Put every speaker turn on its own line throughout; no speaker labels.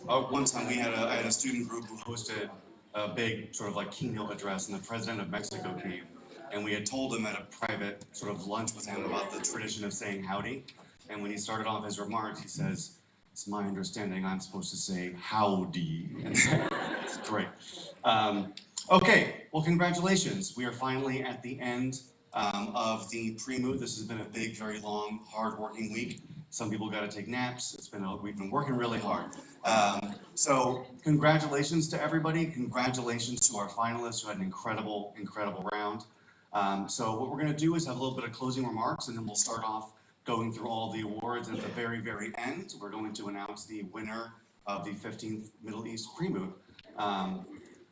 One time I had a student group who hosted a big sort of like keynote address, and the president of Mexico came, and we had told him at a private sort of lunch with him about the tradition of saying howdy. And when he started off his remarks, he says, "It's my understanding I'm supposed to say howdy," and so it's great. Okay, well, congratulations. We are finally at the end of the pre-moot. This has been a big, very long, hard-working week. Some people got to take naps. We've been working really hard. So congratulations to everybody. Congratulations to our finalists who had an incredible, incredible round. So what we're going to do is have a little bit of closing remarks, and then we'll start off going through all the awards. And at the very, very end, we're going to announce the winner of the 15th Middle East pre-moot.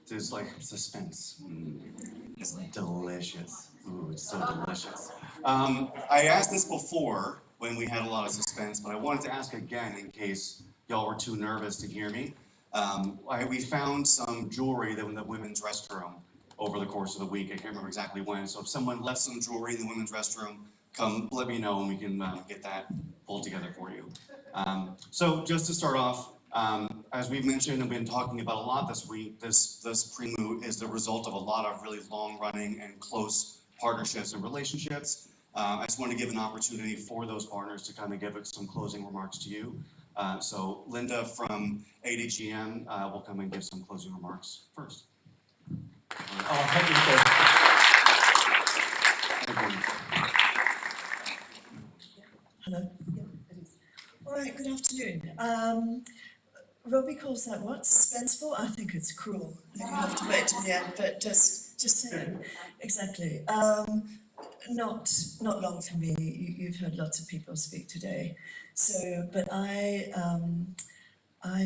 There's like suspense. It's delicious. Ooh, it's so delicious. I asked this before when we had a lot of suspense, but I wanted to ask again in case y'all were too nervous to hear me. We found some jewelry in the women's restroom over the course of the week. I can't remember exactly when. So if someone left some jewelry in the women's restroom, come let me know and we can get that pulled together for you. So just to start off, as we've mentioned and been talking about a lot this week, this pre-moot is the result of a lot of really long-running and close partnerships and relationships. I just want to give an opportunity for those partners to kind of give some closing remarks to you. So Linda from ADGM will come and give some closing remarks first.
Thank you, Phil.
Hello. Yeah, it is. All right, good afternoon. Robbie calls that what? Suspenseful? I think it's cruel. You have to wait till the end, but just saying. Exactly. Not long for me. You've heard lots of people speak today. So, but I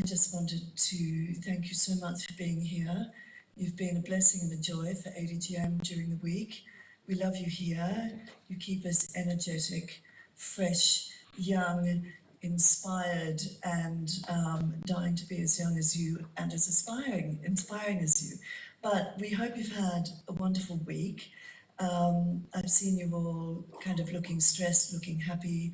just wanted to thank you so much for being here. You've been a blessing and a joy for ADGM during the week. We love you here. You keep us energetic, fresh, young, inspired, and dying to be as young as you and as inspiring as you. But we hope you've had a wonderful week. I've seen you all kind of looking stressed, looking happy,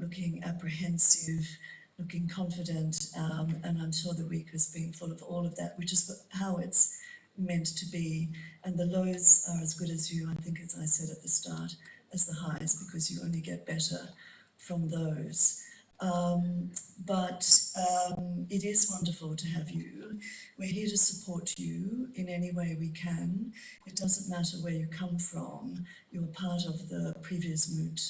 looking apprehensive, looking confident, and I'm sure the week has been full of all of that, which is how it's meant to be. And the lows are as good as you, I think, as I said at the start, as the highs, because you only get better from those. But it is wonderful to have you. We're here to support you in any way we can. It doesn't matter where you come from. You're part of the previous moot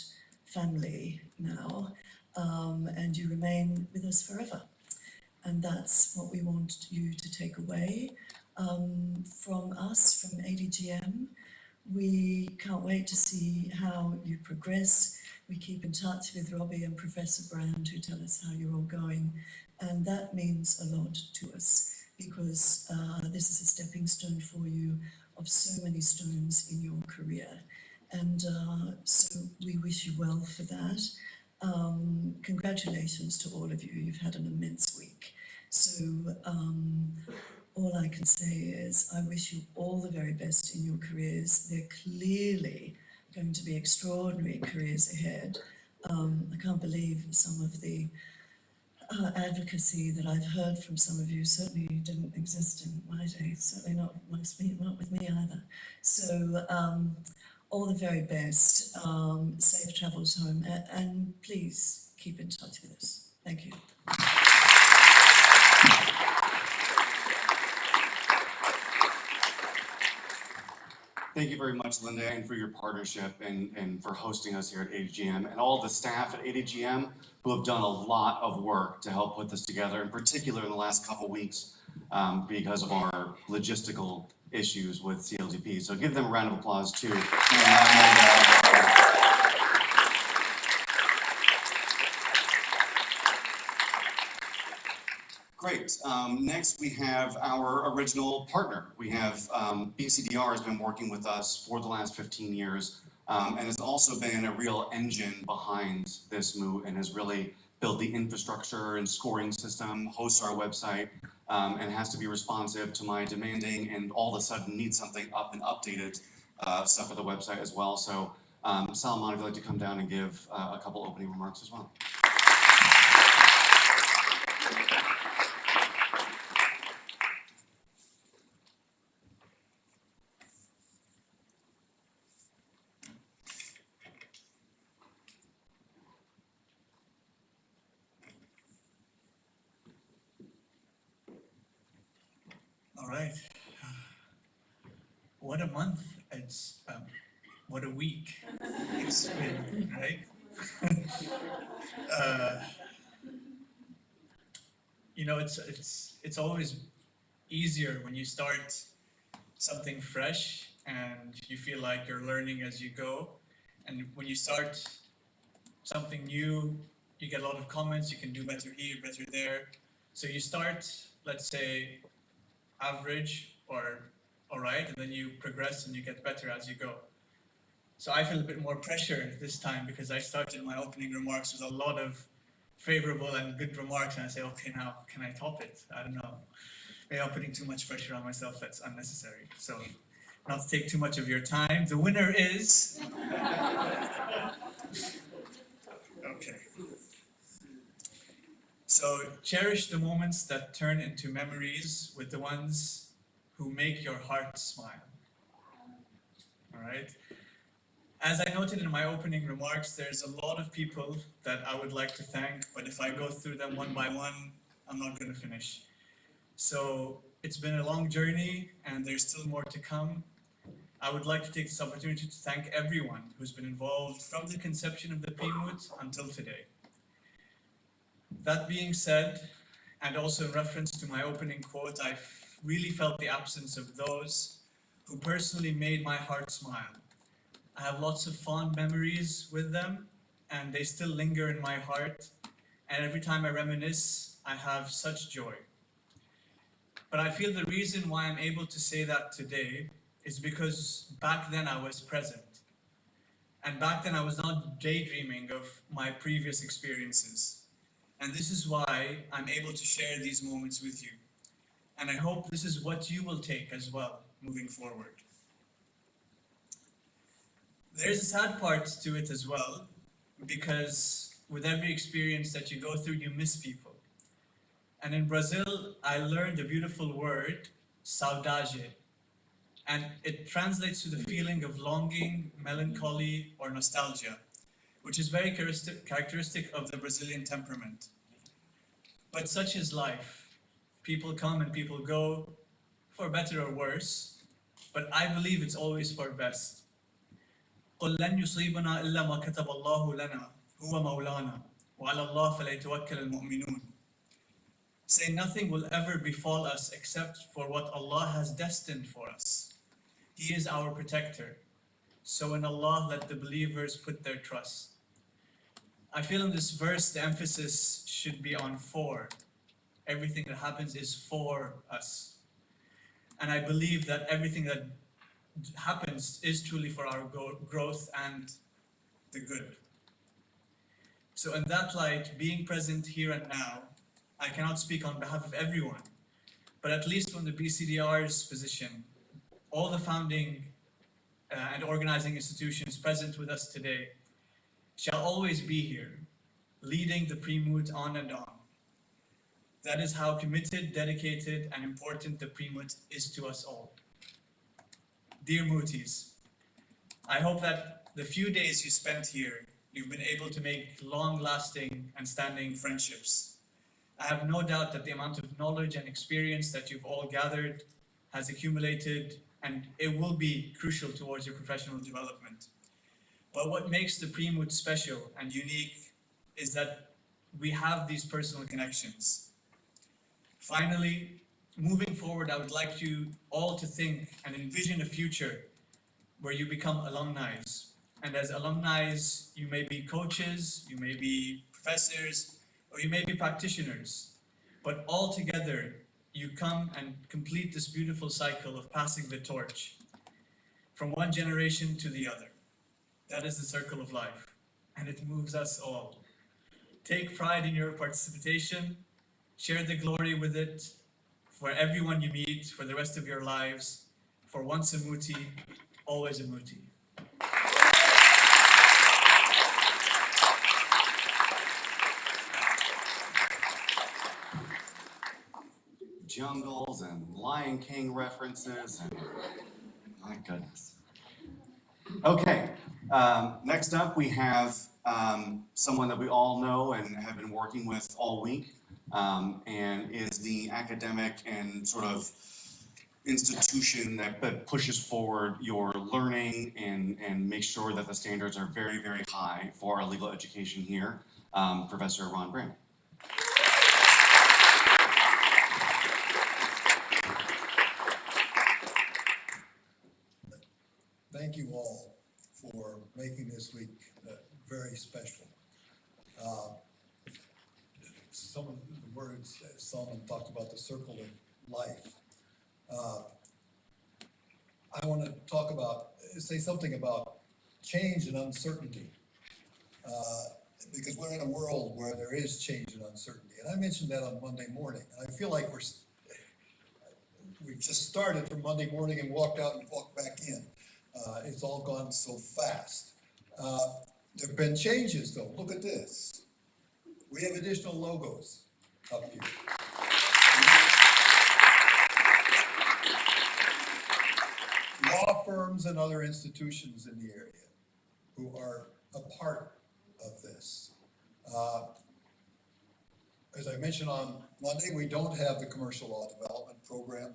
family now, and you remain with us forever. And that's what we want you to take away from us, from ADGM. We can't wait to see how you progress. We keep in touch with Robbie and Professor Brand, who tell us how you're all going. And that means a lot to us, because this is a stepping stone for you of so many stones in your career. And so we wish you well for that. Congratulations to all of you. You've had an immense week. So all I can say is I wish you all the very best in your careers. They're clearly going to be extraordinary careers ahead. I can't believe some of the advocacy that I've heard from some of you certainly didn't exist in my day, certainly not with me either. So all the very best, safe travels home, and please keep in touch with us. Thank you.
Thank you very much, Linda, and for your partnership and for hosting us here at ADGM, and all the staff at ADGM who have done a lot of work to help put this together, in particular in the last couple weeks because of our logistical issues with CLTP. So give them a round of applause too. Great. Next, we have our original partner. We have BCDR has been working with us for the last 15 years and has also been a real engine behind this moot and has really built the infrastructure and scoring system, hosts our website, and has to be responsive to my demanding and all of a sudden need something up and updated stuff at the website as well. So Salman, if you'd like to come down and give a couple opening remarks as well.
month? It's what a week it's been, right? uh, you know, it's always easier when you start something fresh and you feel like you're learning as you go. And when you start something new, you get a lot of comments, you can do better here, better there. So you start, let's say, average or all right, and then you progress and you get better as you go. So I feel a bit more pressure this time because I started my opening remarks with a lot of favorable and good remarks, and I say, okay, now can I top it? I don't know. Maybe I'm putting too much pressure on myself that's unnecessary. So not to take too much of your time, the winner is... Okay. So cherish the moments that turn into memories with the ones who make your heart smile. All right? As I noted in my opening remarks, there's a lot of people that I would like to thank, but if I go through them one by one, I'm not going to finish. So it's been a long journey and there's still more to come. I would like to take this opportunity to thank everyone who's been involved from the conception of the PMUT until today. That being said, and also in reference to my opening quote, I really felt the absence of those who personally made my heart smile. I have lots of fond memories with them, and they still linger in my heart. And every time I reminisce, I have such joy. But I feel the reason why I'm able to say that today is because back then I was present. And back then I was not daydreaming of my previous experiences. And this is why I'm able to share these moments with you. And I hope this is what you will take as well moving forward. There's a sad part to it as well, because with every experience that you go through, you miss people. And in Brazil, I learned a beautiful word, saudade. And it translates to the feeling of longing, melancholy, or nostalgia, which is very characteristic of the Brazilian temperament. But such is life. People come and people go, for better or worse, but I believe it's always for best. قل لن يصيبنا إلا ما كتب الله لنا هو مولانا وعلى الله فليتوكل المؤمنون. Say nothing will ever befall us except for what Allah has destined for us. He is our protector. So in Allah let the believers put their trust. I feel in this verse the emphasis should be on for. Everything that happens is for us. And I believe that everything that happens is truly for our growth and the good. So in that light, being present here and now, I cannot speak on behalf of everyone, but at least from the BCDR's position, all the founding and organizing institutions present with us today shall always be here, leading the PRIMUT on and on. That is how committed, dedicated, and important the PRIMUT is to us all. Dear Mutis, I hope that the few days you spent here, you've been able to make long-lasting and standing friendships. I have no doubt that the amount of knowledge and experience that you've all gathered has accumulated, and it will be crucial towards your professional development. But what makes the PRIMUT special and unique is that we have these personal connections. Finally, moving forward, I would like you all to think and envision a future where you become alumni. And as alumni, you may be coaches, you may be professors, or you may be practitioners. But all together, you come and complete this beautiful cycle of passing the torch from one generation to the other. That is the circle of life, and it moves us all. Take pride in your participation, share the glory with it, for everyone you meet, for the rest of your lives, for once a Muti, always a Muti.
Jungles and Lion King references, and my goodness. Okay, next up we have someone that we all know and have been working with all week, and is the academic and sort of institution that pushes forward your learning and makes sure that the standards are very, very high for our legal education here, Professor Ron Brand.
Thank you all for making this week very special. Some of the words that Solomon talked about, the circle of life. I want to say something about change and uncertainty, because we're in a world where there is change and uncertainty. And I mentioned that on Monday morning. And I feel like we've just started from Monday morning and walked out and walked back in. It's all gone so fast. There have been changes though. Look at this. We have additional logos up here. Law firms and other institutions in the area who are a part of this. As I mentioned on Monday, we don't have the Commercial Law Development Program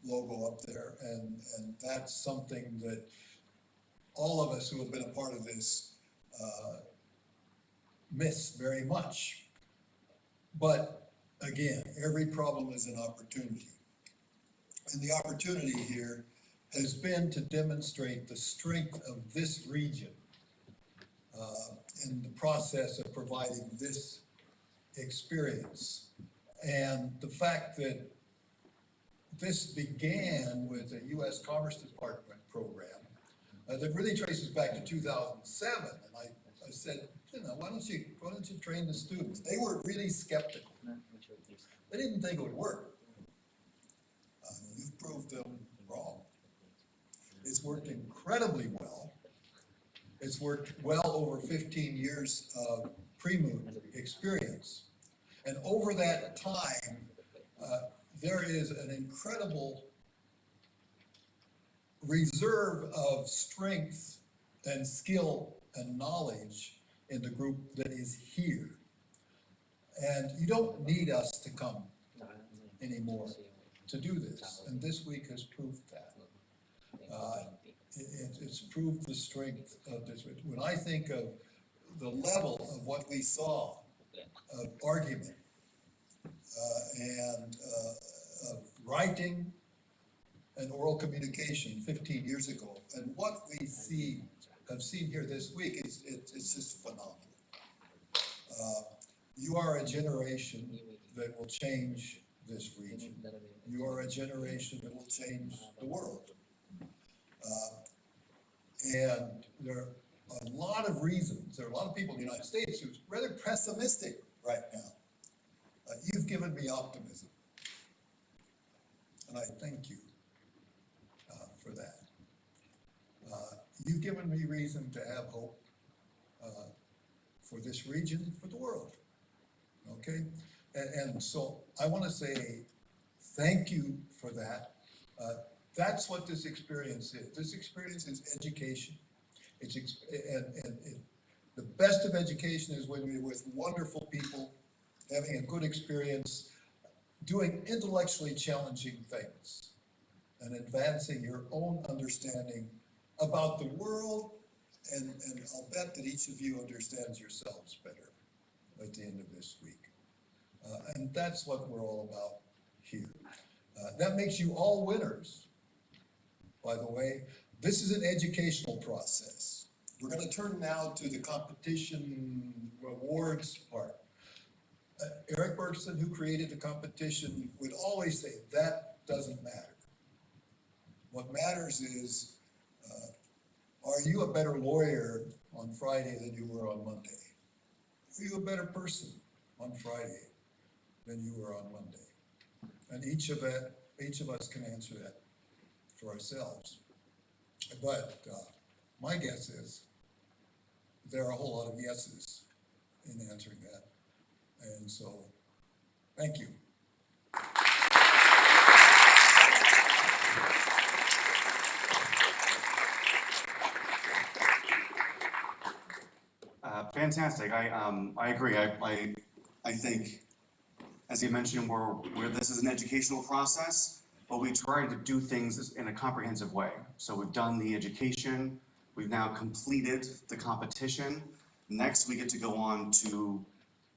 logo up there, and that's something that all of us who have been a part of this miss very much. But again, every problem is an opportunity. And the opportunity here has been to demonstrate the strength of this region in the process of providing this experience. And the fact that this began with a U.S. Commerce Department program that really traces back to 2007. And I said, why don't you train the students? They were really skeptical. They didn't think it would work. You've proved them wrong. It's worked incredibly well. It's worked well over 15 years of pre-moot experience. And over that time, there is an incredible reserve of strength and skill and knowledge in the group that is here. And you don't need us to come anymore to do this. And this week has proved that. It's proved the strength of this. When I think of the level of what we saw of argument and of writing and oral communication 15 years ago, and what we have seen here this week, it's just phenomenal. You are a generation that will change this region. You are a generation that will change the world. And there are a lot of reasons. There are a lot of people in the United States who's rather pessimistic right now. You've given me optimism. And I thank you for that. You've given me reason to have hope for this region, for the world. Okay? And so I want to say thank you for that. That's what this experience is. This experience is education. The best of education is when you're with wonderful people, having a good experience, doing intellectually challenging things, and advancing your own understanding about the world, and I'll bet that each of you understands yourselves better at the end of this week. And that's what we're all about here. That makes you all winners. By the way, this is an educational process. We're going to turn now to the competition awards part. Eric Bergson, who created the competition, would always say that doesn't matter. What matters is, are you a better lawyer on Friday than you were on Monday? Are you a better person on Friday than you were on Monday? And each of us can answer that for ourselves. But my guess is there are a whole lot of yeses in answering that. And so, thank you.
Fantastic. I agree. I think, as you mentioned, where this is an educational process, but we try to do things in a comprehensive way. So we've done the education, we've now completed the competition. Next, we get to go on to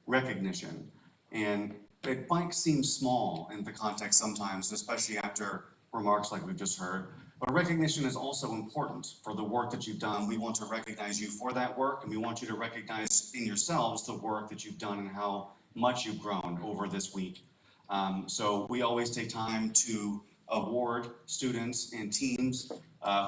recognition. And it might seem small in the context sometimes, especially after remarks like we've just heard, but recognition is also important for the work that you've done. We want to recognize you for that work, and we want you to recognize in yourselves the work that you've done and how much you've grown over this week. So we always take time to award students and teams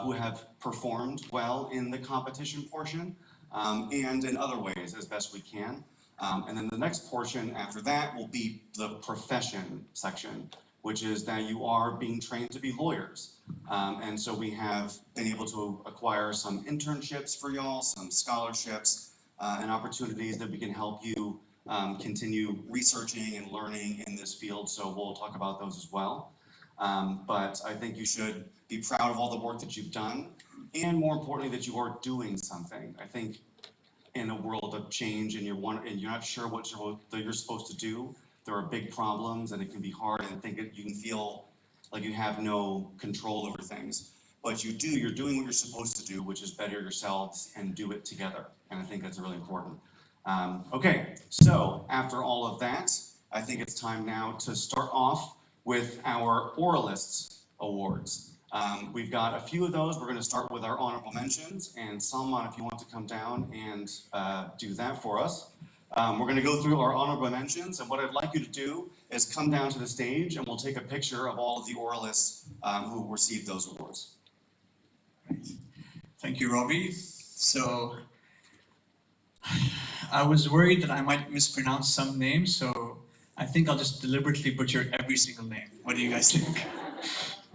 who have performed well in the competition portion and in other ways as best we can. And then the next portion after that will be the profession section, which is that you are being trained to be lawyers. And so we have been able to acquire some internships for y'all, some scholarships, and opportunities that we can help you continue researching and learning in this field. So we'll talk about those as well. But I think you should be proud of all the work that you've done, and more importantly, that you are doing something. I think in a world of change and you're not sure what you're supposed to do, there are big problems and it can be hard and you can feel like you have no control over things. But you're doing what you're supposed to do, which is better yourselves and do it together. And I think that's really important. Okay, so after all of that, I think it's time now to start off with our Oralists Awards. We've got a few of those. We're going to start with our honorable mentions, and Salman, if you want to come down and do that for us. We're going to go through our honorable mentions, and what I'd like you to do is come down to the stage, and we'll take a picture of all of the oralists who received those awards.
Thank you, Robbie. So I was worried that I might mispronounce some names, so I think I'll just deliberately butcher every single name. What do you guys think?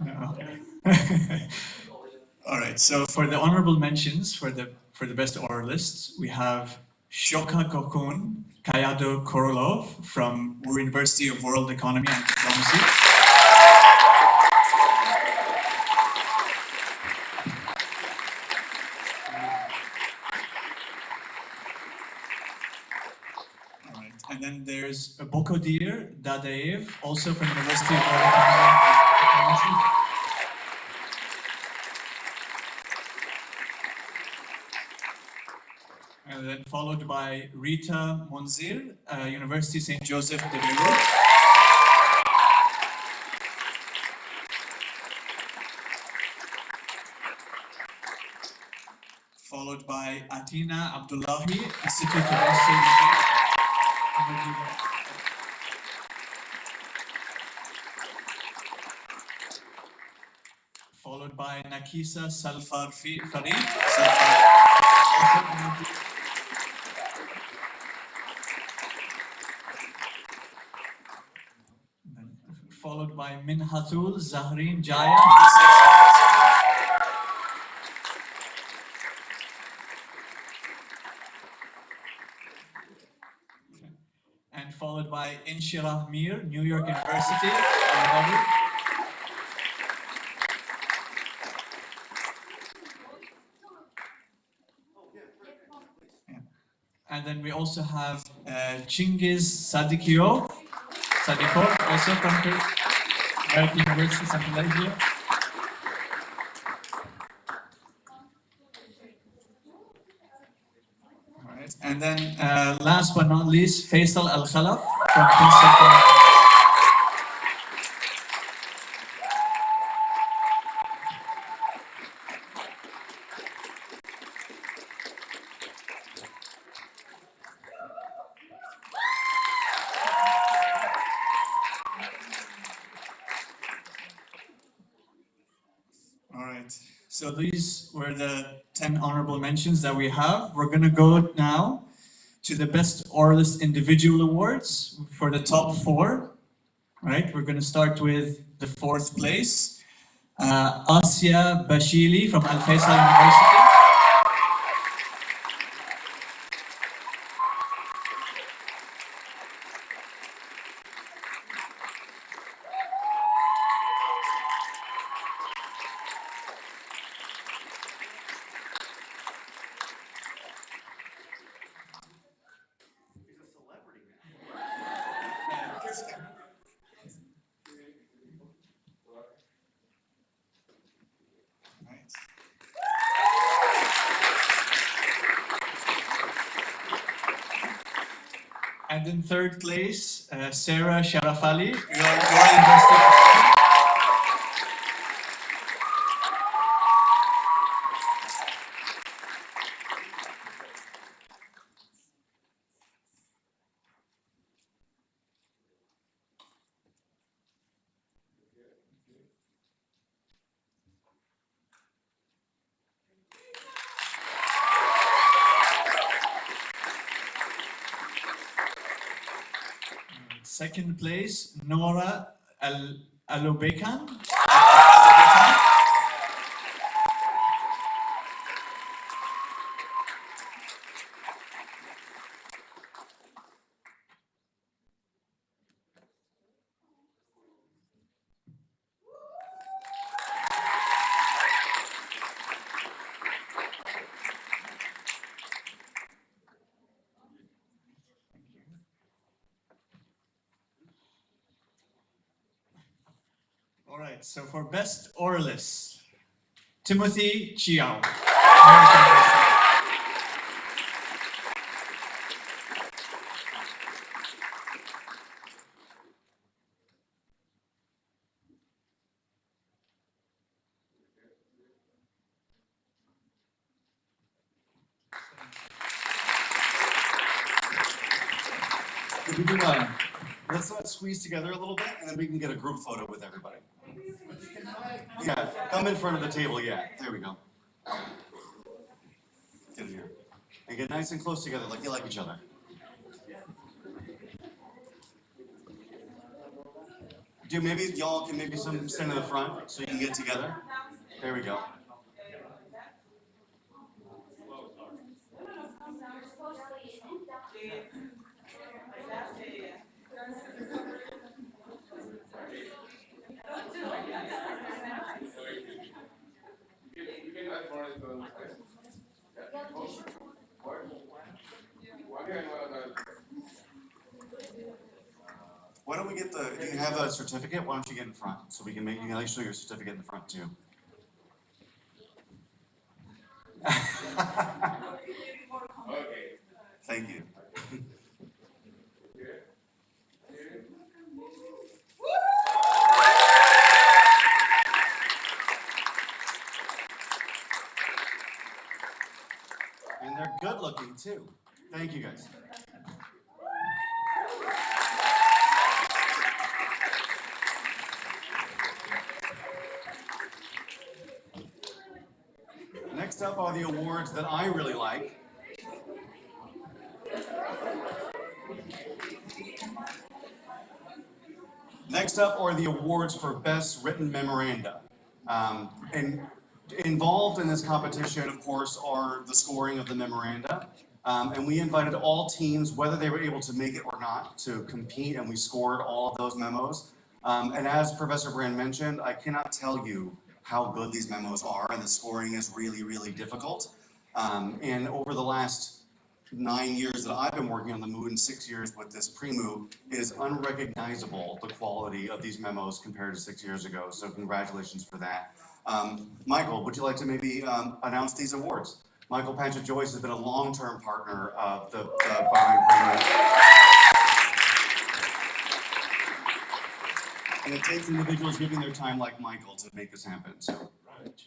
No. All right. So for the honorable mentions for the best oralists, we have Shoka Kokun Kayado Korolov from University of World Economy and Diplomacy. All right. And then there's Bokodir Dadaev, also from University of World Economy and Diplomacy. And then followed by Rita Monzir, University St. Joseph de Beirut. Followed by Atina Abdullahi, Institute of Western Energy. Followed by Nakisa Salfar Farid, followed by Minhatul Zahrin Jaya, and followed by Inshirah Mir, New York University. And then we also have Chingiz Sadikov, also from American University, Central Asia. All right. And then last but not least, Faisal Al-Khalaf from Princeton. All right. So these were the 10 honorable mentions that we have. We're going to go now to the Best Oralist Individual Awards for the top 4. Right. We're going to start with the 4th place. Asya Bashili from Al Faisal University. And in third place, Sarah Sharafali, your investor. Second place, Nora Alobekan. All right, so for best oralist, Timothy Chiao.
We do, let's squeeze together a little bit, and then we can get a group photo with everybody. Yeah, come in front of the table, yeah, there we go. Get in here. And get nice and close together like you like each other. Dude, maybe y'all can maybe stand in the front so you can get together. There we go. Why don't we get the, if you have a certificate, why don't you get in front? So we can make, you can at least show your certificate in the front too. Thank you. And they're good looking too. Thank you guys. Next up are the awards that I really like. Next up are the awards for best written memoranda. And involved in this competition, of course, are the scoring of the memoranda. And we invited all teams, whether they were able to make it or not, to compete, and we scored all of those memos. And as Professor Brand mentioned, I cannot tell you how good these memos are, and the scoring is really, really difficult. And over the last 9 years that I've been working on the MOOC and 6 years with this pre-MOOC, it is unrecognizable, the quality of these memos compared to 6 years ago. So congratulations for that. Michael, would you like to maybe announce these awards? Michael Pancha-Joyce has been a long-term partner of the Borrowing Program. And it takes individuals giving their time like Michael to make this happen, so. Right.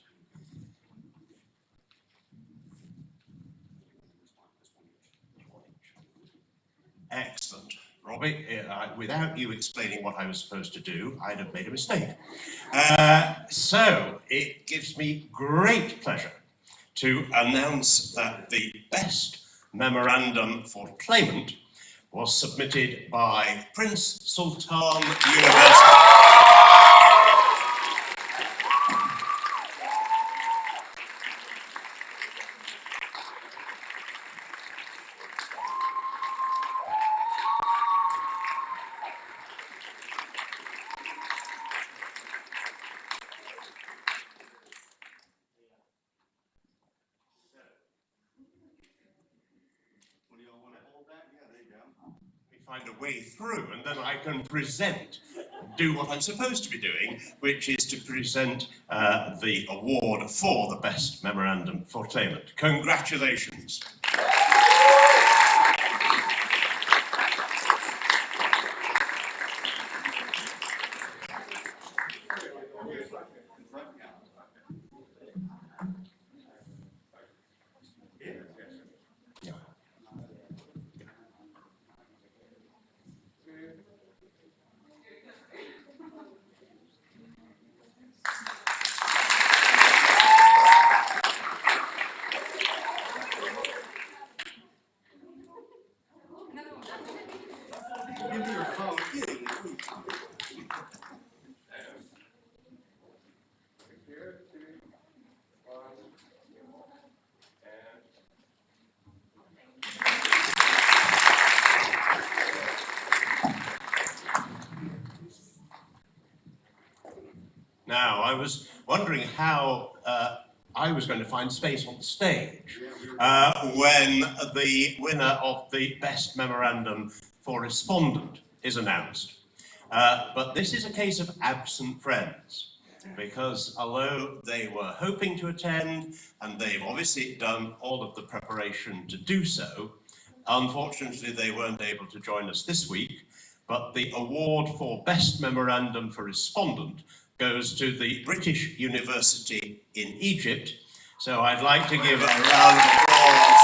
Excellent. Robbie, without you explaining what I was supposed to do, I'd have made a mistake. So it gives me great pleasure to announce that the best memorandum for claimant was submitted by Prince Sultan University. Find a way through, and then I can do what I'm supposed to be doing, which is to present the award for the best memorandum for claimant. Congratulations. Now, I was wondering how I was going to find space on the stage when the winner of the Best Memorandum for Respondent is announced. But this is a case of absent friends, because although they were hoping to attend, and they've obviously done all of the preparation to do so, unfortunately they weren't able to join us this week, but the award for Best Memorandum for Respondent goes to the British University in Egypt. So I'd like to give a round of applause.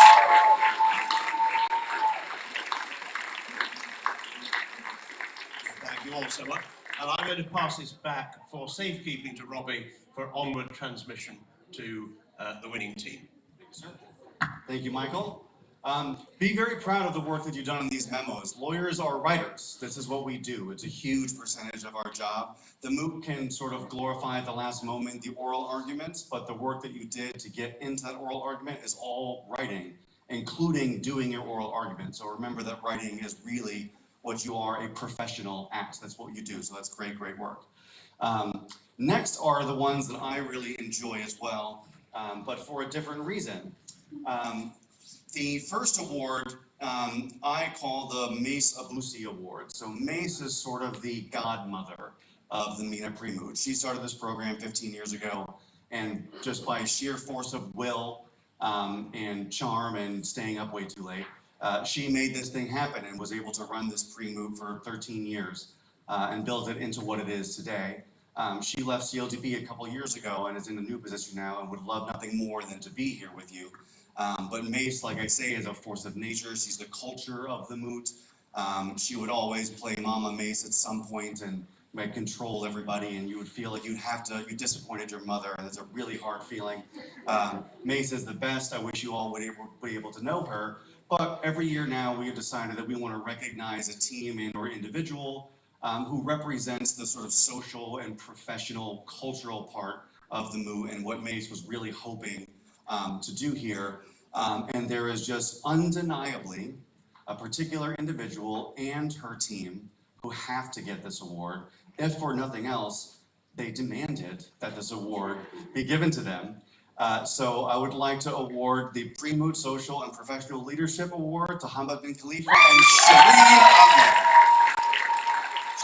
Thank you all so much. And I'm going to pass this back for safekeeping to Robbie for onward transmission to the winning team.
Thank you, Michael. Be very proud of the work that you've done in these memos. Lawyers are writers. This is what we do. It's a huge percentage of our job. The MOOC can sort of glorify at the last moment the oral arguments, but the work that you did to get into that oral argument is all writing, including doing your oral argument. So remember that writing is really what you are, a professional at. That's what you do. So that's great, great work. Next are the ones that I really enjoy as well, but for a different reason. The first award I call the Mace Abusi Award. So Mace is sort of the godmother of the MENA Pre-Moot. She started this program 15 years ago, and just by sheer force of will and charm and staying up way too late, she made this thing happen and was able to run this Pre-Moot for 13 years and build it into what it is today. She left CLDP a couple years ago and is in a new position now and would love nothing more than to be here with you. But Mace, like I say, is a force of nature. She's the culture of the moot. She would always play Mama Mace at some point and might control everybody, and you would feel like you disappointed your mother, and it's a really hard feeling. Mace is the best. I wish you all would be able to know her. But every year now, we have decided that we want to recognize a team and or individual who represents the sort of social and professional cultural part of the moot and what Mace was really hoping to do here. And there is just undeniably a particular individual and her team who have to get this award. If for nothing else, they demanded that this award be given to them. So I would like to award the Pre-Moot Social and Professional Leadership Award to Hamad bin Khalifa and Shireen Ahmed.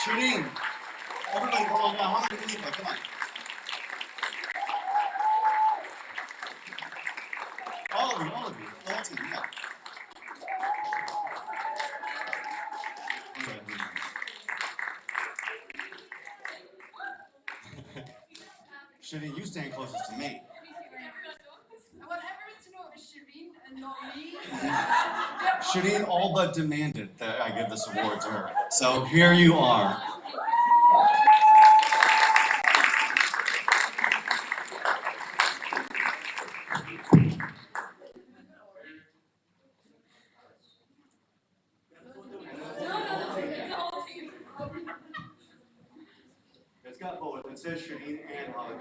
Shireen, everybody come on down. Hamad bin Khalifa, come on. All of you, the whole team, yeah. Shireen, you stand closest to me.
I want everyone to know it was Shireen and not me.
Shireen all but demanded that I give this award to her. So here you are. It's got both. It says Shireen and Hamad.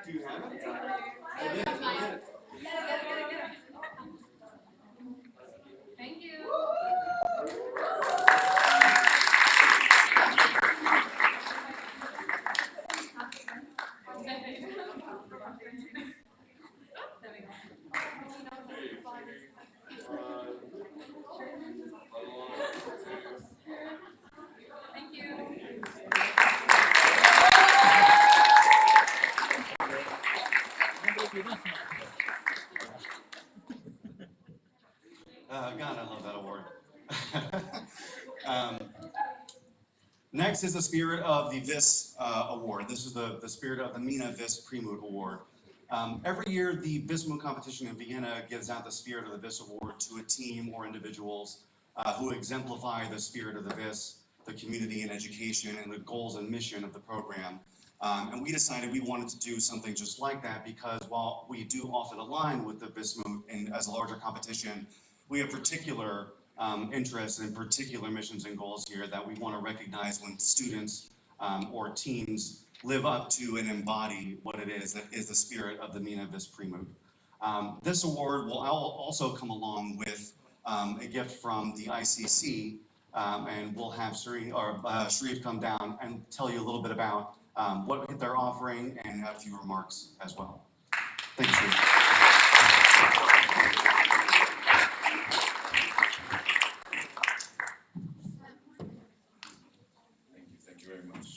Do you have it? I did.
Thank you. Thank you.
God, I love that award. Next is the Spirit of the VIS Award. This is the Spirit of the MENA VIS Pre-Moot Award. Every year, the VIS Moot competition in Vienna gives out the Spirit of the VIS Award to a team or individuals who exemplify the spirit of the VIS, the community and education, and the goals and mission of the program. And we decided we wanted to do something just like that because while we do often align with the VIS Moot and as a larger competition, we have particular interests and particular missions and goals here that we want to recognize when students or teams live up to and embody what it is that is the spirit of the MENA VIS Pre-Moot. This award will also come along with a gift from the ICC, and we'll have Sharif come down and tell you a little bit about what they're offering and have a few remarks as well. Thank you, Sharif.
Thank you very much.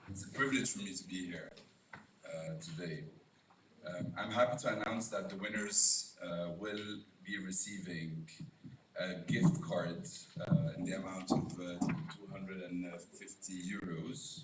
It's a privilege for me to be here today. I'm happy to announce that the winners will be receiving a gift card in the amount of 250 euros.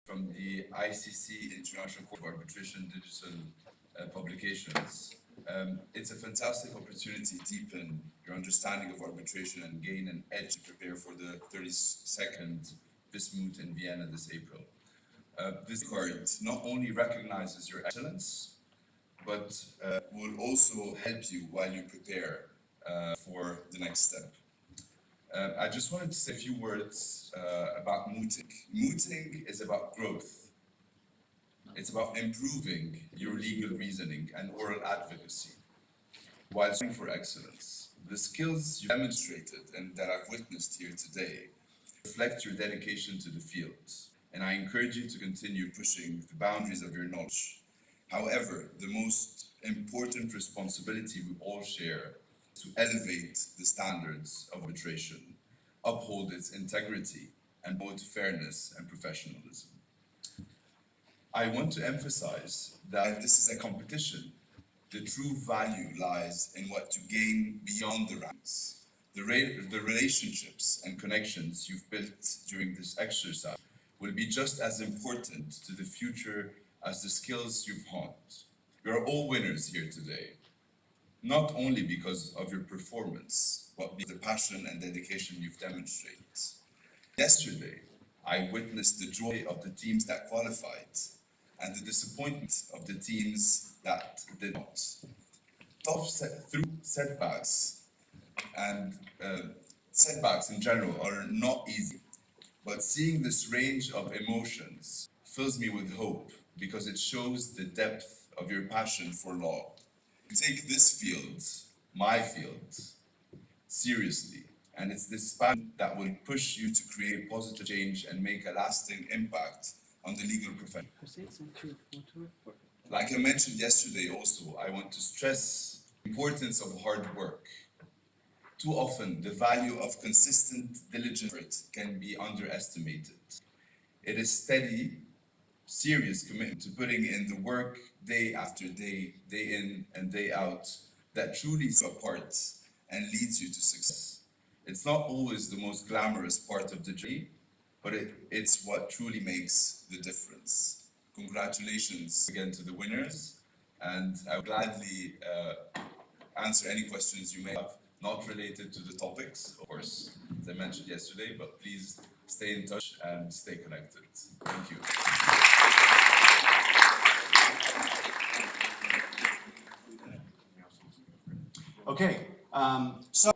From the ICC International Court of Arbitration Digital Publications. It's a fantastic opportunity to deepen your understanding of arbitration and gain an edge to prepare for the 32nd Bismuth in Vienna this April. This card not only recognizes your excellence, but will also help you while you prepare for the next step. I just wanted to say a few words about mooting. Mooting is about growth. It's about improving your legal reasoning and oral advocacy while striving for excellence. The skills you demonstrated and that I've witnessed here today reflect your dedication to the field, and I encourage you to continue pushing the boundaries of your knowledge. However, the most important responsibility we all share to elevate the standards of arbitration, uphold its integrity, and promote fairness and professionalism. I want to emphasize that this is a competition. The true value lies in what you gain beyond the ranks. The relationships and connections you've built during this exercise will be just as important to the future as the skills you've honed. We are all winners here today, not only because of your performance, but because of the passion and dedication you've demonstrated. Yesterday, I witnessed the joy of the teams that qualified and the disappointment of the teams that did not. Through setbacks, and setbacks in general are not easy, but seeing this range of emotions fills me with hope because it shows the depth of your passion for law. Take this field, my field, seriously, and it's this passion that will push you to create positive change and make a lasting impact on the legal profession. Like I mentioned yesterday also, I want to stress the importance of hard work. Too often, the value of consistent, diligent effort can be underestimated. It is steady, serious commitment to putting in the work day after day, day in and day out, that truly sets you apart and leads you to success. It's not always the most glamorous part of the journey, but it's what truly makes the difference. Congratulations again to the winners, and I will gladly answer any questions you may have, not related to the topics, of course, as I mentioned yesterday, but please stay in touch and stay connected. Thank you.
Okay, so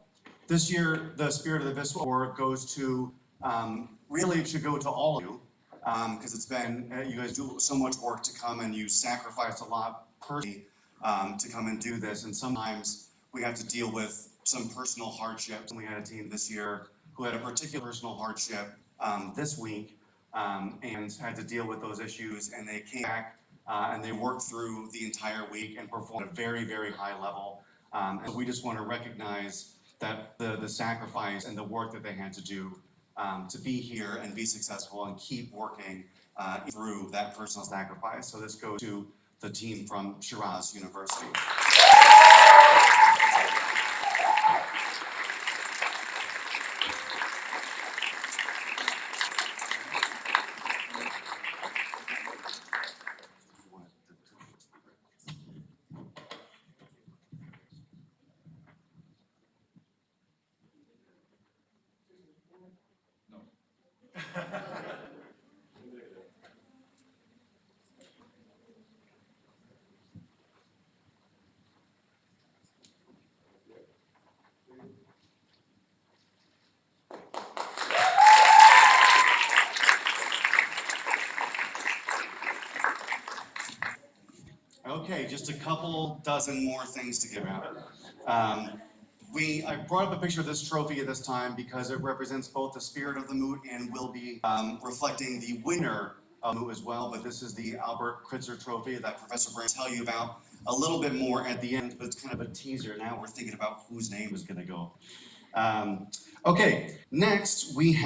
this year, the Spirit of the Viswa Award goes to, really it should go to all of you, because it's been, you guys do so much work to come and you sacrifice a lot personally to come and do this. And sometimes we have to deal with some personal hardships. And we had a team this year who had a particular personal hardship this week and had to deal with those issues. And they came back and they worked through the entire week and performed at a very, very high level. And we just want to recognize that the sacrifice and the work that they had to do to be here and be successful and keep working through that personal sacrifice. So this goes to the team from Shiraz University.
No.
Okay, just a couple dozen more things to give out. I brought up a picture of this trophy at this time because it represents both the spirit of the moot and will be reflecting the winner of the moot as well. But this is the Albert Kritzer Trophy that Professor Brand will tell you about a little bit more at the end, but it's kind of a teaser. Now we're thinking about whose name is going to go. Okay, next we've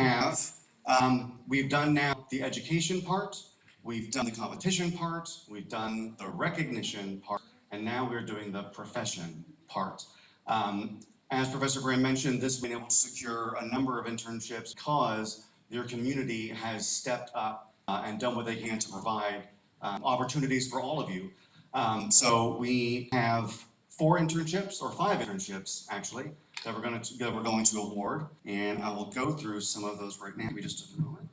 done now the education part, we've done the competition part, we've done the recognition part, and now we're doing the profession part. As Professor Graham mentioned, this has been able to secure a number of internships because your community has stepped up and done what they can to provide opportunities for all of you. So we have 5 internships actually, that we're going to award, and I will go through some of those right now. Give me just a moment.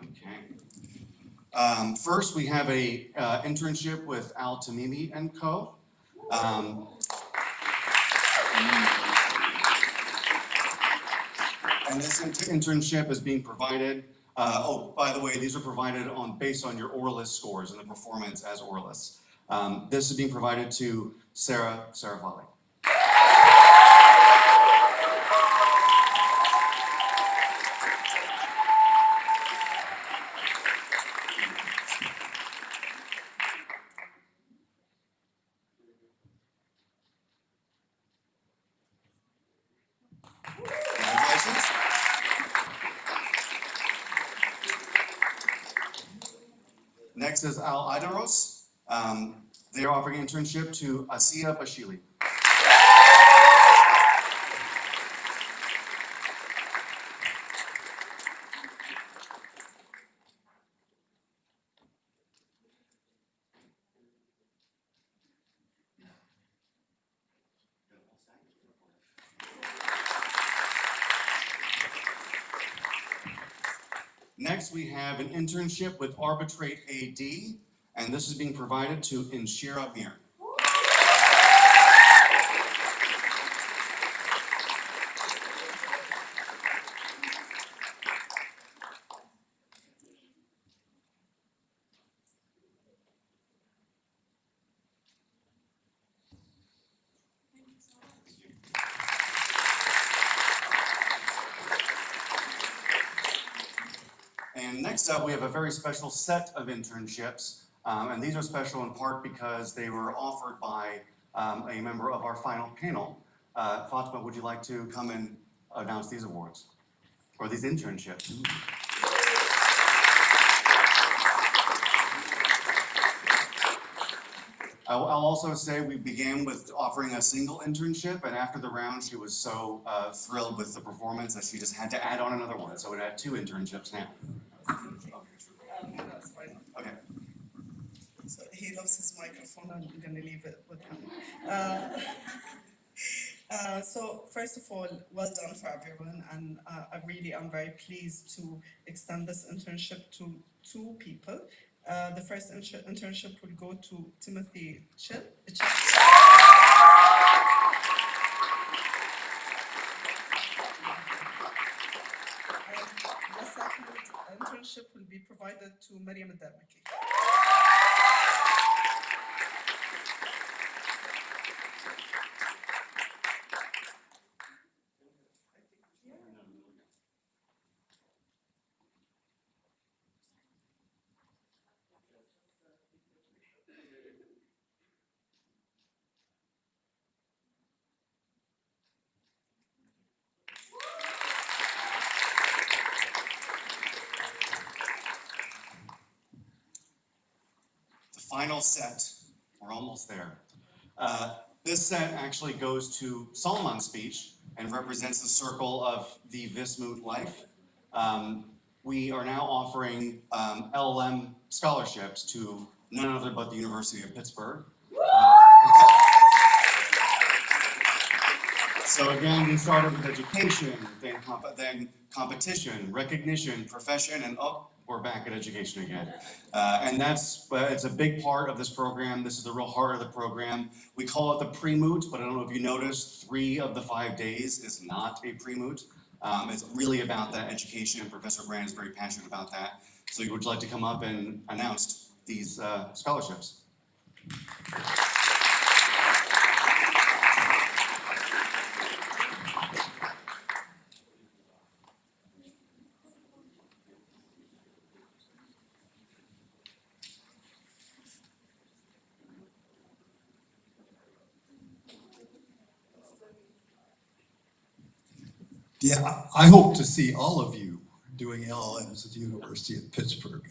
Okay. First, we have a internship with Al Tamimi and Co. And this internship is being provided. Oh, by the way, these are provided based on your Orlis scores and the performance as Orlis. This is being provided to Sarah Volley. Congratulations. Next is Al Idaros. They are offering an internship to Asia Bashili. Next, we have an internship with Arbitrate AD, and this is being provided to Inshira Mir. And next up, we have a very special set of internships, and these are special in part because they were offered by a member of our final panel. Fatima, would you like to come and announce these awards, or these internships? I'll also say we began with offering a single internship, and after the round, she was so thrilled with the performance that she just had to add on another one. So it had 2 internships now.
That's fine.
Okay.
So he loves his microphone. I'm going to leave it with him. So first of all, well done for everyone, and I really am very pleased to extend this internship to 2 people. The first internship will go to Timothy Chill. The second internship will be provided to Mariam Adamaki.
Final set, we're almost there. This set actually goes to Salman's speech and represents the circle of the Vismut life. We are now offering LLM scholarships to none other but the University of Pittsburgh. So again, we started with education, then competition, recognition, profession, and we're back at education again. And it's a big part of this program. This is the real heart of the program. We call it the pre-moot, but I don't know if you noticed, 3 of the 5 days is not a pre-moot. It's really about that education, and Professor Brand is very passionate about that. So would you like to come up and announce these scholarships?
Yeah, I hope to see all of you doing LLMs at the University of Pittsburgh.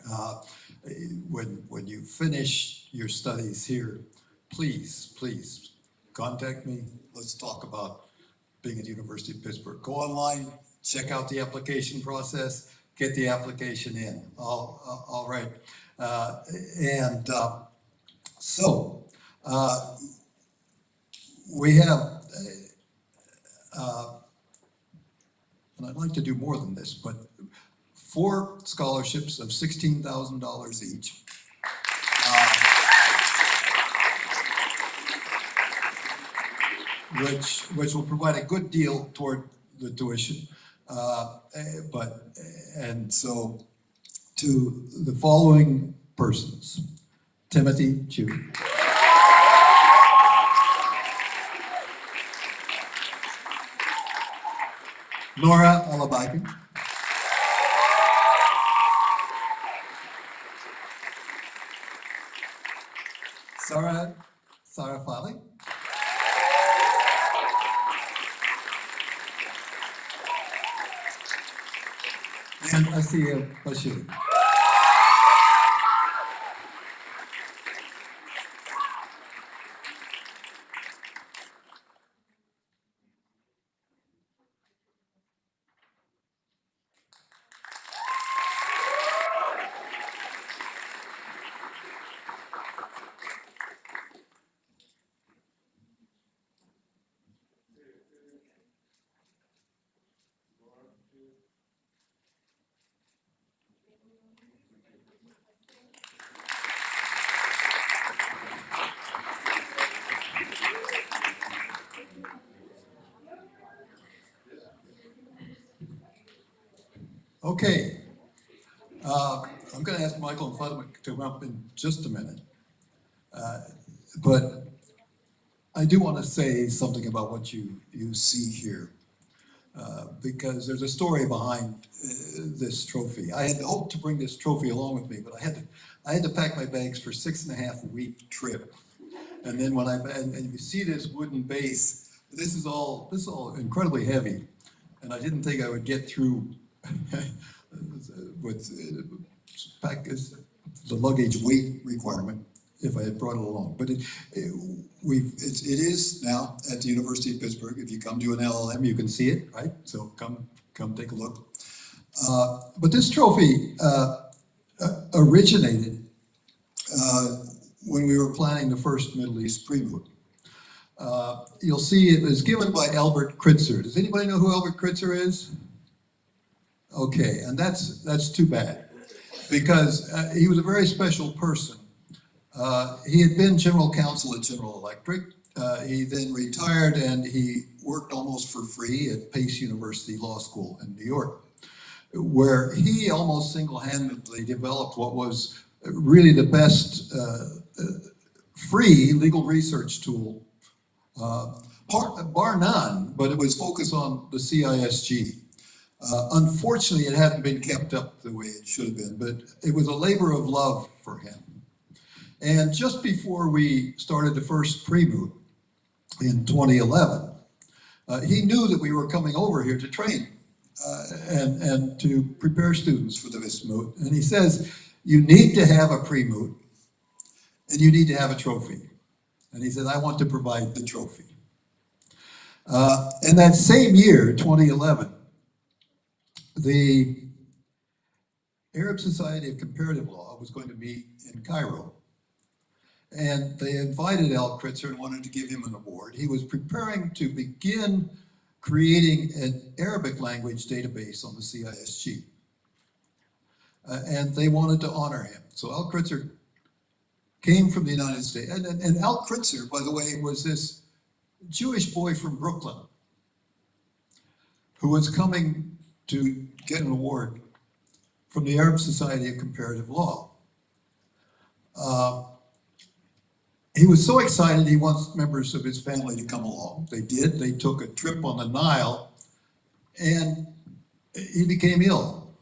When you finish your studies here, please contact me. Let's talk about being at the University of Pittsburgh. Go online, check out the application process, get the application in. All right. We have, and I'd like to do more than this, but 4 scholarships of $16,000 each. Which will provide a good deal toward the tuition. And so to the following persons: Timothy Chu, Laura Alabakan, Sarah Fali, and Asiya Bashir. Okay, I'm going to ask Michael and Fatima to come up in just a minute. But I do want to say something about what you see here, because there's a story behind this trophy. I had hoped to bring this trophy along with me, but I had to pack my bags for a 6.5-week trip. And then and you see this wooden base, this is all incredibly heavy, and I didn't think I would get through with the luggage weight requirement if I had brought it along. But it is now at the University of Pittsburgh. If you come to an LLM, you can see it, right? So come take a look. But this trophy originated when we were planning the first Middle East pre-moot. You'll see it was given by Albert Kritzer. Does anybody know who Albert Kritzer is? Okay, and that's too bad, because he was a very special person. He had been general counsel at General Electric. He then retired and he worked almost for free at Pace University Law School in New York, where he almost single-handedly developed what was really the best free legal research tool, bar none, but it was focused on the CISG. Unfortunately, it hadn't been kept up the way it should have been, but it was a labor of love for him. And just before we started the first pre-moot in 2011, he knew that we were coming over here to train and to prepare students for this moot. And he says, you need to have a pre-moot and you need to have a trophy. And he said, I want to provide the trophy. And that same year, 2011, the Arab Society of Comparative Law was going to meet in Cairo. And they invited Al Kritzer and wanted to give him an award. He was preparing to begin creating an Arabic language database on the CISG. And they wanted to honor him. So Al Kritzer came from the United States. And Al Kritzer, by the way, was this Jewish boy from Brooklyn who was coming to get an award from the Arab Society of Comparative Law. He was so excited he wants members of his family to come along. They did. They took a trip on the Nile, and he became ill,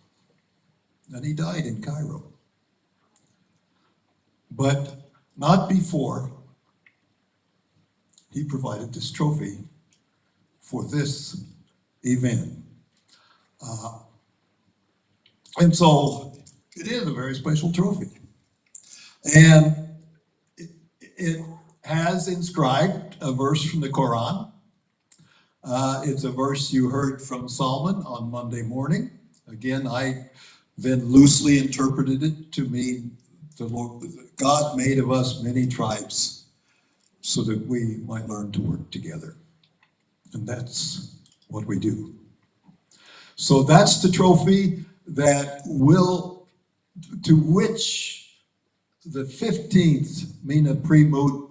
and he died in Cairo. But not before he provided this trophy for this event. And so it is a very special trophy. And it has inscribed a verse from the Quran. It's a verse you heard from Salman on Monday morning. Again, I then loosely interpreted it to mean the Lord, God made of us many tribes so that we might learn to work together. And that's what we do. So that's the trophy that to which the 15th Mina Primoot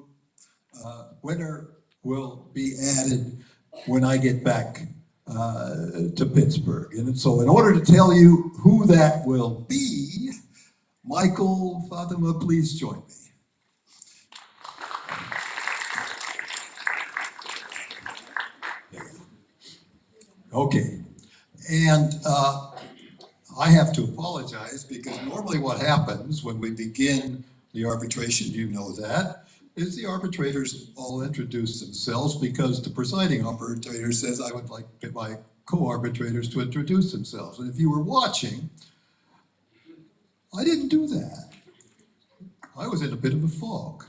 winner will be added when I get back to Pittsburgh. And so in order to tell you who that will be, Michael, Fatima, please join me. Okay, and I have to apologize because normally what happens when we begin the arbitration, you know that, is the arbitrators all introduce themselves because the presiding arbitrator says, I would like my co-arbitrators to introduce themselves. And if you were watching, I didn't do that. I was in a bit of a fog.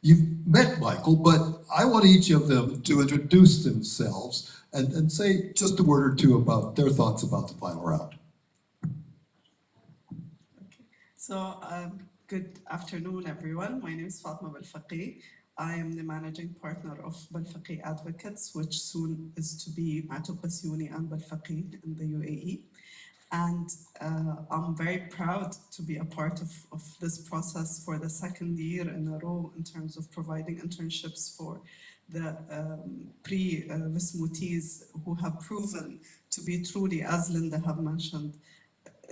You've met Michael, but I want each of them to introduce themselves and say just a word or two about their thoughts about the final round.
So, good afternoon, everyone. My name is Fatma Belfaqih. I am the managing partner of Belfaqih Advocates, which soon is to be Ma'touk Bassiouni and Belfaqih in the UAE. And I'm very proud to be a part of this process for the second year in a row in terms of providing internships for the pre-Vismutis who have proven to be truly, as Linda have mentioned,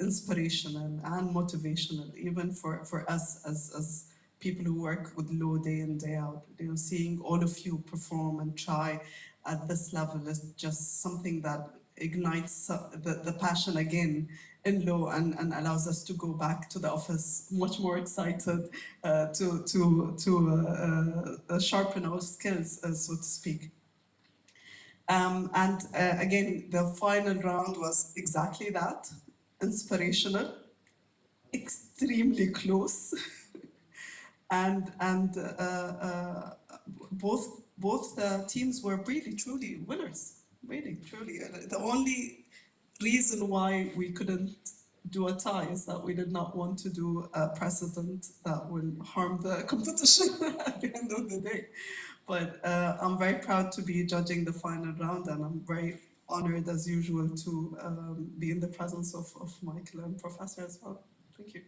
inspirational and motivational, even for us as people who work with law day in, day out. You know, seeing all of you perform and try at this level is just something that ignites the passion again in law and allows us to go back to the office much more excited to sharpen our skills, so to speak. Again, the final round was exactly that, inspirational, extremely close, and both the teams were really truly winners. Really, truly. The only reason why we couldn't do a tie is that we did not want to do a precedent that will harm the competition at the end of the day. But I'm very proud to be judging the final round, and I'm very honored, as usual, to be in the presence of Michael and Professor as well. Thank you.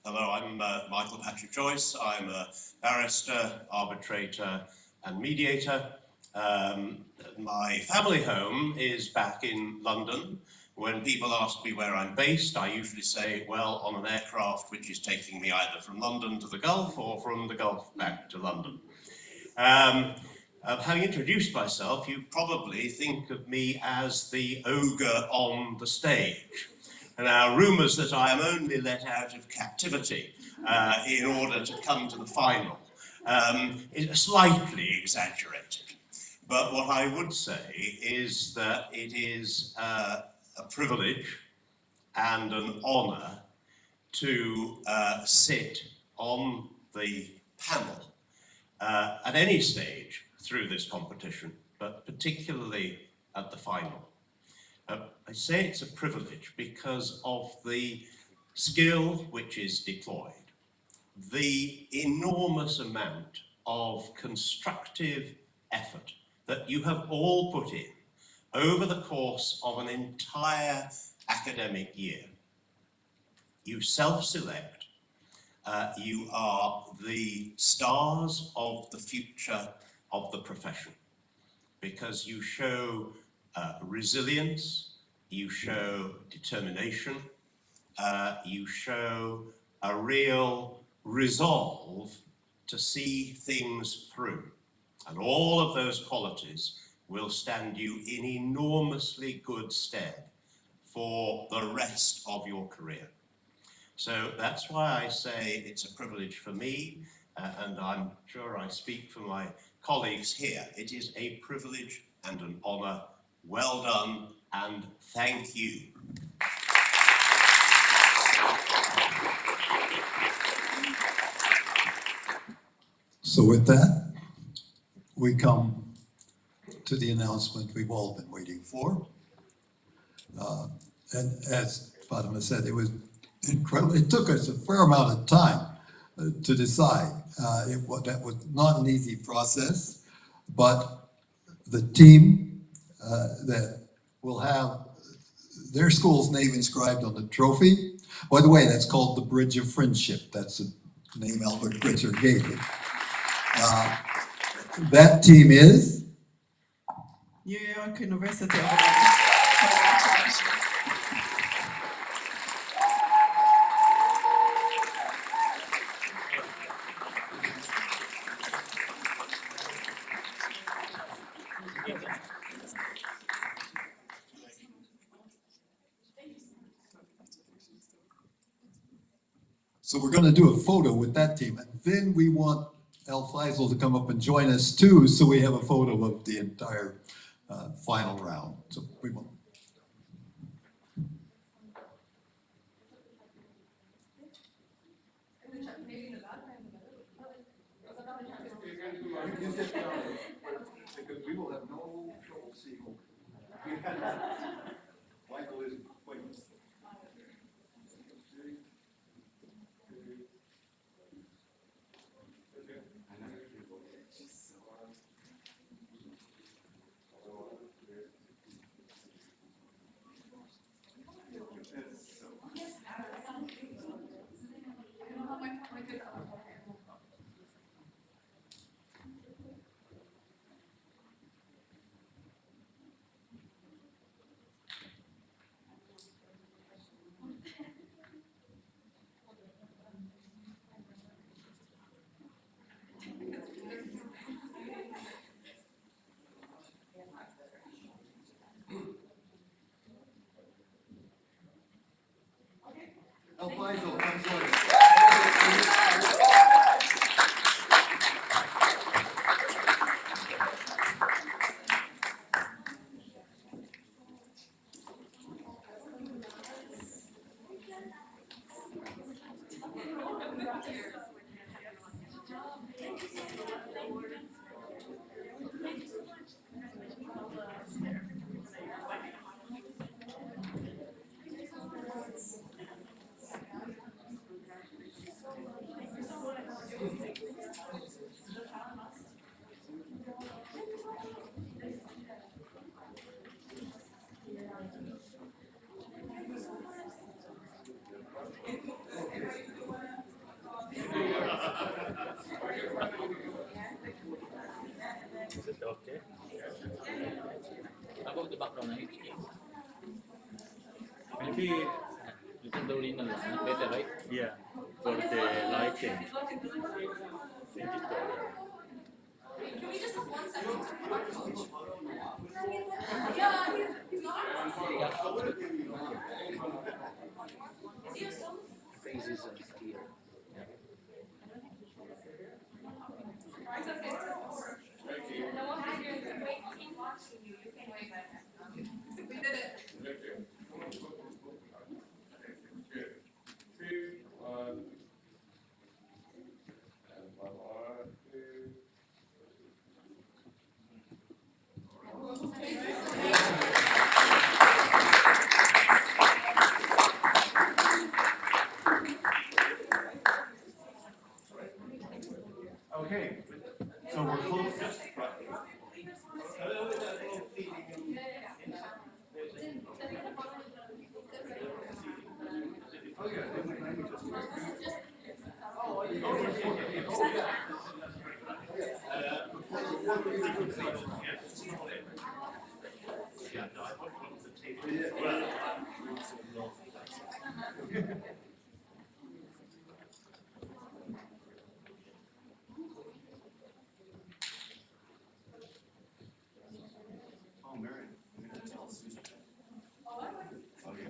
Hello, I'm Michael Patrick Joyce. I'm a barrister, arbitrator, and mediator. My family home is back in London. When people ask me where I'm based, I usually say, well, on an aircraft which is taking me either from London to the Gulf or from the Gulf back to London. Having introduced myself, you probably think of me as the ogre on the stage. Now, rumours that I am only let out of captivity in order to come to the final is slightly exaggerated. But what I would say is that it is a privilege and an honour to sit on the panel at any stage through this competition, but particularly at the final. I say it's a privilege because of the skill which is deployed, the enormous amount of constructive effort that you have all put in over the course of an entire academic year. You self-select, you are the stars of the future of the profession because you show resilience, you show determination, you show a real resolve to see things through. And all of those qualities will stand you in enormously good stead for the rest of your career. So that's why I say it's a privilege for me, and I'm sure I speak for my colleagues here. It is a privilege and an honour. Well done, and thank you.
So with that, we come to the announcement we've all been waiting for. And as Fatima said, it was incredible. It took us a fair amount of time to decide. That was not an easy process, but the team that will have their school's name inscribed on the trophy. By the way, that's called the Bridge of Friendship. That's the name Albert Pritchard gave it. That team is?
New York University of
So we're going to do a photo with that team, and then we want Al Faisal to come up and join us too, so we have a photo of the entire final round. So we will. Because we will have no trouble seeing over. Michael is waiting. Al Faisal, come join us.
Is it okay? About the background, maybe you can do it better, right? Yeah, for the lighting.
Can we just have 1 second to talk, coach? Yeah, he's not. Is he still?
Faces and here.
We did it.
And 1 more.
Okay, so we're close. Oh, Marion, I'm gonna tell Susan. Okay.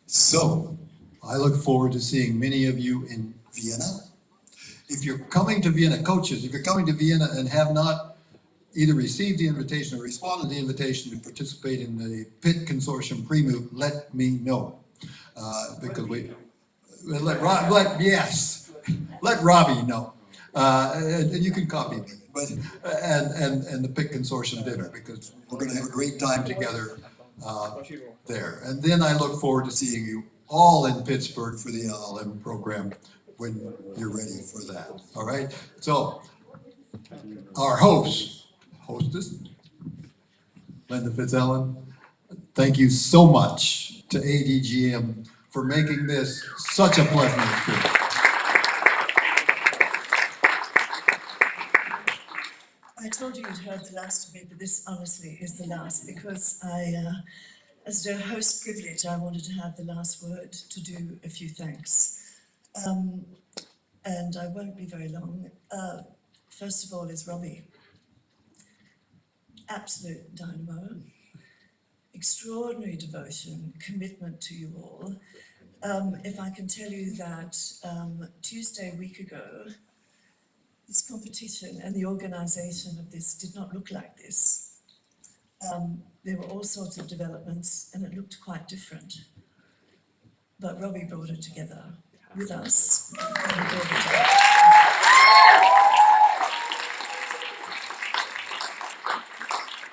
So, I look forward to seeing many of you in Vienna. If you're coming to Vienna, coaches, if you're coming to Vienna and have not either received the invitation or responded to the invitation to participate in the PIT Consortium pre-move, let me know. Because let Robbie know. And you can copy me, but, and the PIT Consortium dinner, because we're gonna have a great time together, there. And then I look forward to seeing you all in Pittsburgh for the LLM program when you're ready for that, all right? So, our hostess, Linda Fitzellen, thank you so much to ADGM for making this such a pleasant experience.
I told you you'd heard the last of me, but this honestly is the last because as the host privilege, I wanted to have the last word to do a few thanks. And I won't be very long. First of all is Robbie. Absolute dynamo. Extraordinary devotion, commitment to you all. If I can tell you that Tuesday a week ago, this competition and the organisation of this did not look like this. There were all sorts of developments and it looked quite different. But Robbie brought it together with us. And he brought it together.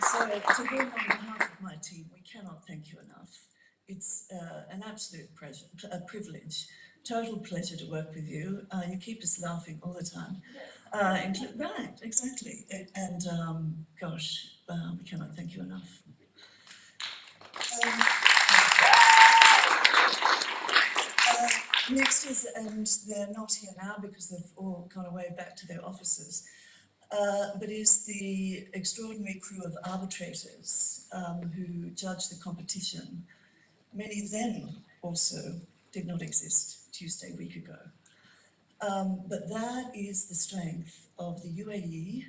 So to him on behalf of my team, we cannot thank you enough. It's an absolute privilege, total pleasure to work with you. You keep us laughing all the time. Right, exactly. And gosh, we cannot thank you enough. Next is, and they're not here now because they've all gone away back to their offices, but is the extraordinary crew of arbitrators who judge the competition. Many then also did not exist Tuesday a week ago. But that is the strength of the UAE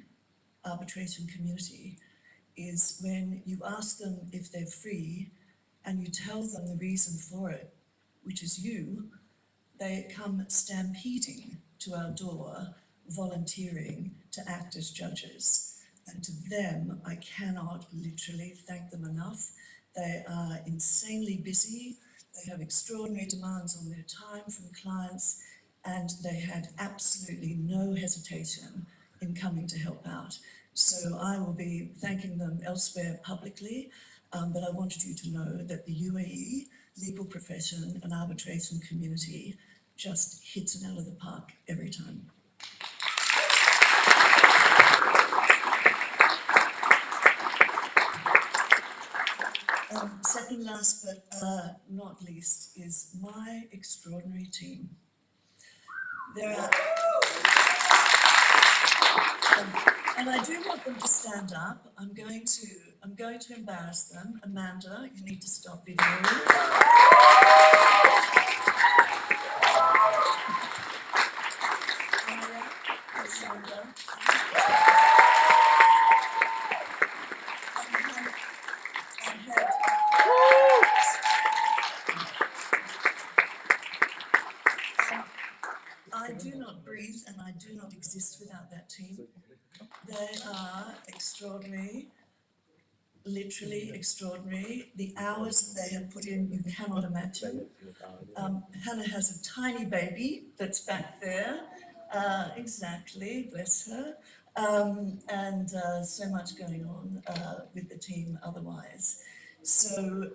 arbitration community, is when you ask them if they're free and you tell them the reason for it, which is you, they come stampeding to our door, volunteering to act as judges. And to them, I cannot literally thank them enough. They are insanely busy. They have extraordinary demands on their time from clients, and they had absolutely no hesitation in coming to help out. So I will be thanking them elsewhere publicly, but I wanted you to know that the UAE legal profession and arbitration community just hits it out of the park every time. Second last but not least is my extraordinary team. There are, and I do want them to stand up. I'm going to embarrass them. Amanda, you need to stop videoing. I do not breathe and I do not exist without that team. They are extraordinary. literally extraordinary. The hours that they have put in, you cannot imagine. Hannah has a tiny baby that's back there. Exactly, bless her. And so much going on with the team otherwise. So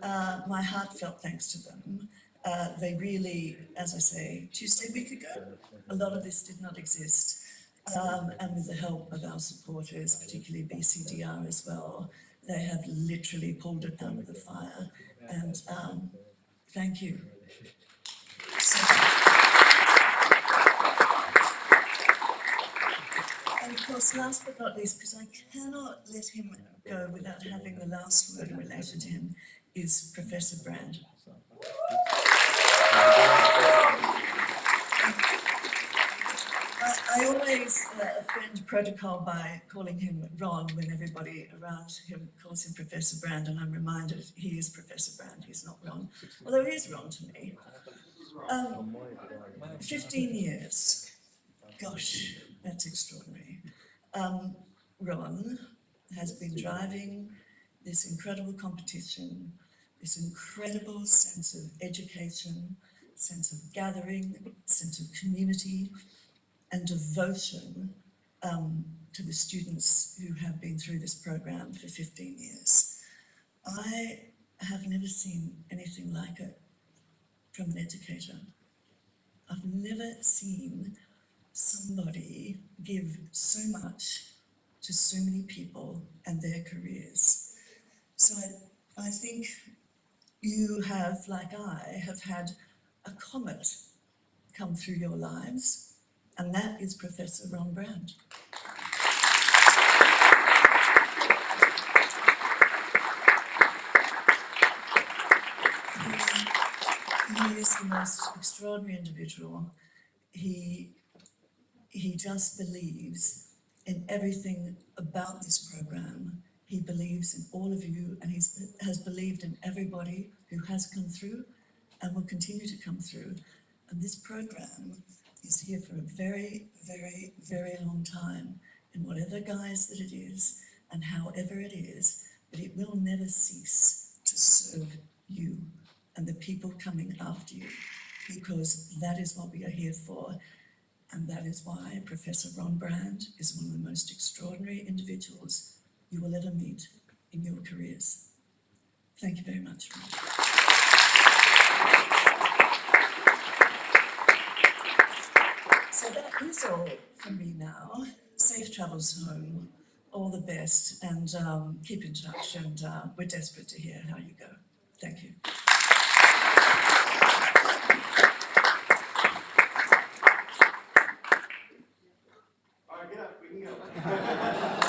my heartfelt thanks to them. They really, as I say, Tuesday week ago, a lot of this did not exist. And with the help of our supporters, particularly BCDR as well, they have literally pulled it out of the fire. And thank you. So, and of course, last but not least, because I cannot let him go without having the last word in relation to him, is Professor Brand. I always offend protocol by calling him Ron when everybody around him calls him Professor Brand, and I'm reminded he is Professor Brand, he's not Ron, although he is Ron to me. 15 years, gosh, that's extraordinary. Ron has been driving this incredible competition, this incredible sense of education, sense of gathering, sense of community, and devotion to the students who have been through this program for 15 years. I have never seen anything like it from an educator. I've never seen somebody give so much to so many people and their careers. So I think you have, like I, have had a comet come through your lives, and that is Professor Ron Brand. He is the most extraordinary individual. He just believes in everything about this program. He believes in all of you, and he has believed in everybody who has come through and will continue to come through. And this program is here for a very, very, very long time, in whatever guise that it is and however it is, but it will never cease to serve you and the people coming after you, because that is what we are here for. And that is why Professor Ron Brand is one of the most extraordinary individuals you will ever meet in your careers. Thank you very much. So that is all from me now. Safe travels home, all the best, and keep in touch, and we're desperate to hear how you go. Thank you.
All right, get up, we can go.